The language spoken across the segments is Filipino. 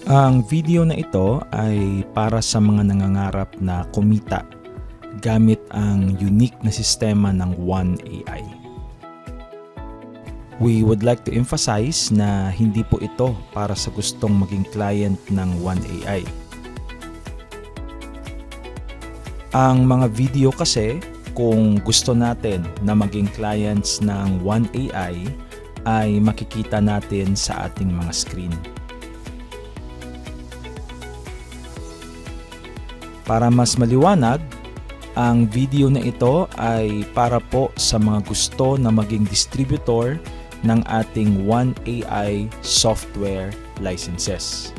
Ang video na ito ay para sa mga nangangarap na kumita gamit ang unique na sistema ng One AI. We would like to emphasize na hindi po ito para sa gustong maging client ng One AI. Ang mga video kasi, kung gusto natin na maging clients ng One AI, ay makikita natin sa ating mga screen. Para mas maliwanag, ang video na ito ay para po sa mga gusto na maging distributor ng ating One AI software licenses.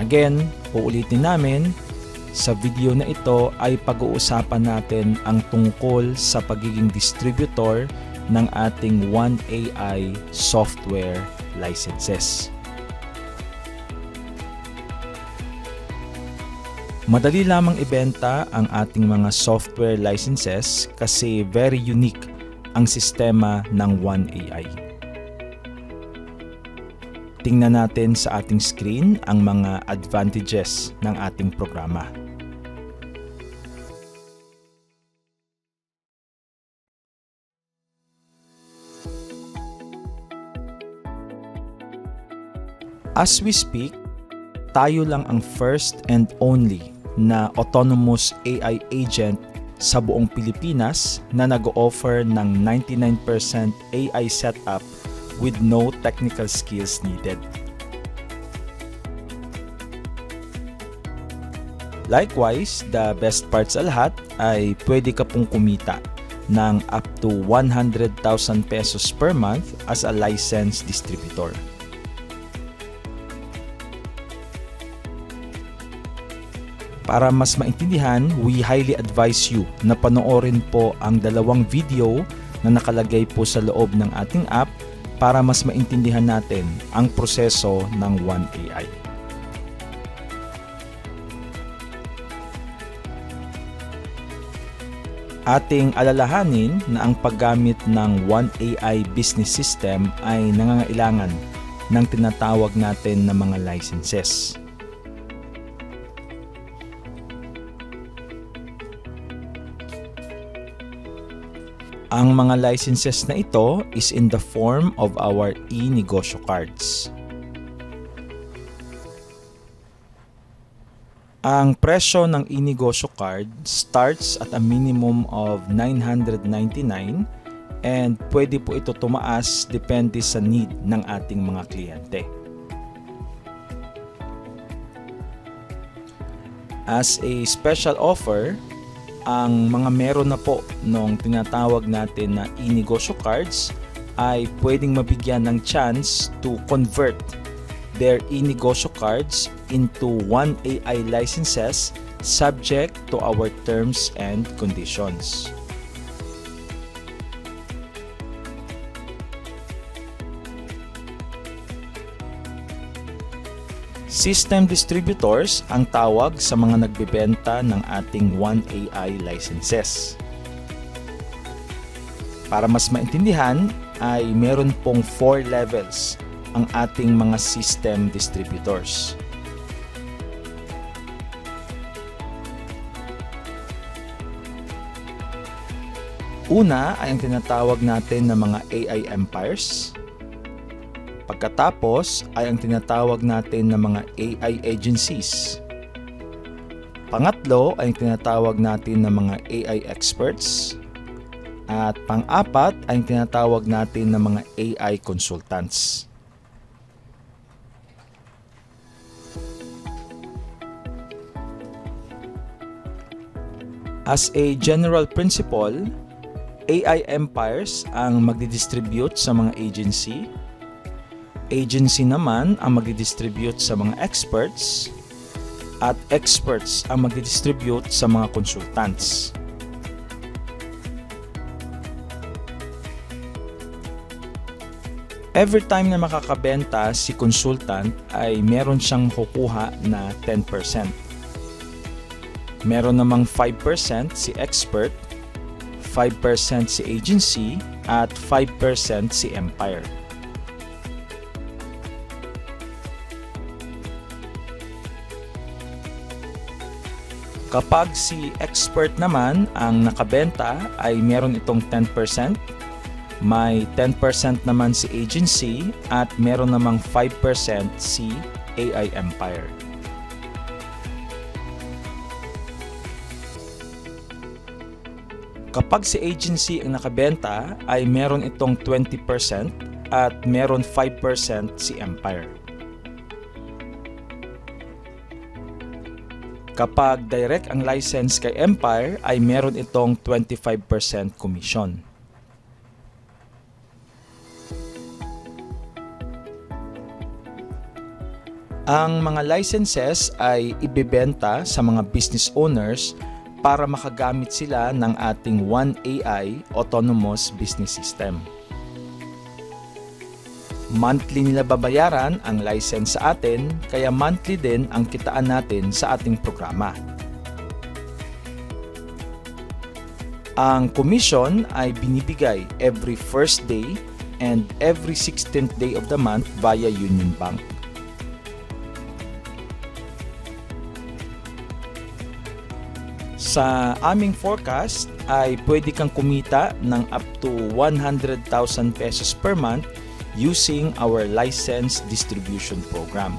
Again, uulitin namin, sa video na ito ay pag-uusapan natin ang tungkol sa pagiging distributor ng ating One AI software licenses. Madali lamang ibenta ang ating mga software licenses kasi very unique ang sistema ng One AI. Tingnan natin sa ating screen ang mga advantages ng ating programa. As we speak, tayo lang ang first and only na autonomous AI agent sa buong Pilipinas na nag-o-offer ng 99% AI setup with no technical skills needed. Likewise, the best part sa lahat ay pwede ka pong kumita ng up to 100,000 pesos per month as a licensed distributor. Para mas maintindihan, we highly advise you na panoorin po ang dalawang video na nakalagay po sa loob ng ating app para mas maintindihan natin ang proseso ng One AI. Ating alalahanin na ang paggamit ng One AI business system ay nangangailangan ng tinatawag natin na mga licenses. Ang mga licenses na ito is in the form of our e-negosyo cards. Ang presyo ng e-negosyo card starts at a minimum of 999 and pwede po ito tumaas depende sa need ng ating mga kliyente. As a special offer, ang mga meron na po nung tinatawag natin na e-negosyo cards ay pwedeng mabigyan ng chance to convert their e-negosyo cards into One AI licenses subject to our terms and conditions. System distributors ang tawag sa mga nagbebenta ng ating One AI licenses. Para mas maintindihan, ay meron pong 4 levels ang ating mga system distributors. Una ay ang tinatawag natin na mga AI empires. Pagkatapos ay ang tinatawag natin na mga AI agencies. Pangatlo ay ang tinatawag natin na mga AI experts. At pang-apat ay ang tinatawag natin na mga AI consultants. As a general principle, AI empires ang magdidistribute sa mga agency. Agency naman ang magdidistribute sa mga experts at experts ang magdidistribute sa mga consultants. Every time na makakabenta si consultant ay meron siyang kukuha na 10%. Meron namang 5% si expert, 5% si agency, at 5% si empire. Kapag si expert naman ang nakabenta ay meron itong 10%, may 10% naman si agency at meron namang 5% si AI Empire. Kapag si agency ang nakabenta ay meron itong 20% at meron 5% si Empire. Kapag direct ang license kay Empire ay meron itong 25% commission. Ang mga licenses ay ibebenta sa mga business owners para makagamit sila ng ating One AI Autonomous Business System. Monthly nila babayaran ang license sa atin, kaya monthly din ang kitaan natin sa ating programa. Ang commission ay binibigay every first day and every 16th day of the month via Union Bank. Sa aming forecast ay pwede kang kumita ng up to 100,000 pesos per month using our license distribution program.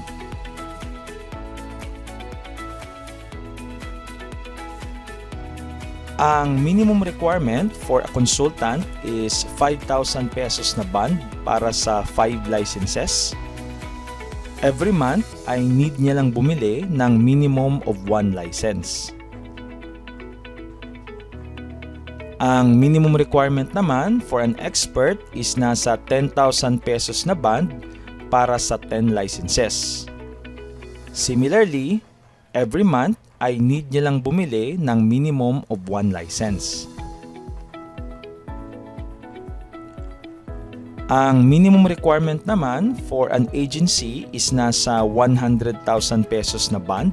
Ang minimum requirement for a consultant is 5,000 pesos na bond para sa 5 licenses. Every month ay need niya lang bumili ng minimum of 1 license. Ang minimum requirement naman for an expert is nasa 10,000 pesos na bond para sa 10 licenses. Similarly, every month ay need niya lang bumili ng minimum of 1 license. Ang minimum requirement naman for an agency is nasa 100,000 pesos na bond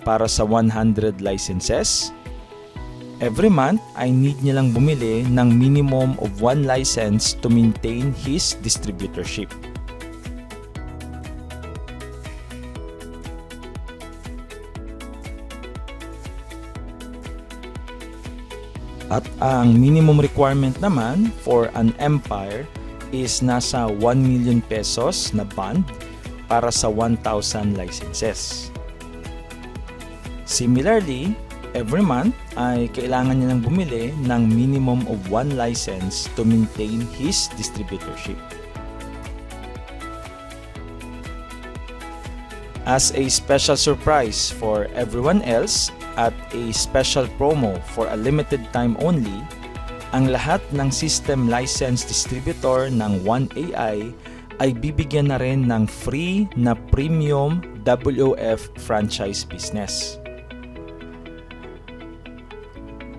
para sa 100 licenses. Every month ay need niya lang bumili ng minimum of 1 license to maintain his distributorship. At ang minimum requirement naman for an Empire is nasa 1 million pesos na bond para sa 1,000 licenses. Similarly, every month ay kailangan niya lang bumili ng minimum of 1 license to maintain his distributorship. As a special surprise for everyone else at a special promo for a limited time only, ang lahat ng system license distributor ng One AI ay bibigyan na rin ng free na premium WOF franchise business.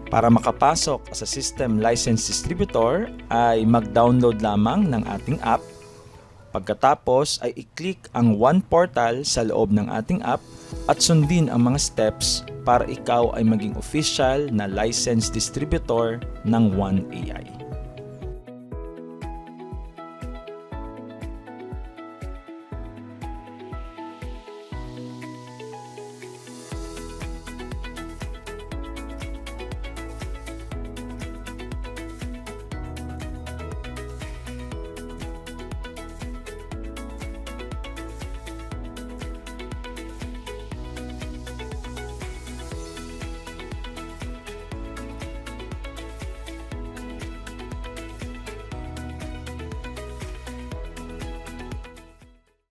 Para makapasok sa system license distributor ay mag-download lamang ng ating app. Pagkatapos ay i-click ang One Portal sa loob ng ating app at sundin ang mga steps para ikaw ay maging official na license distributor ng One AI.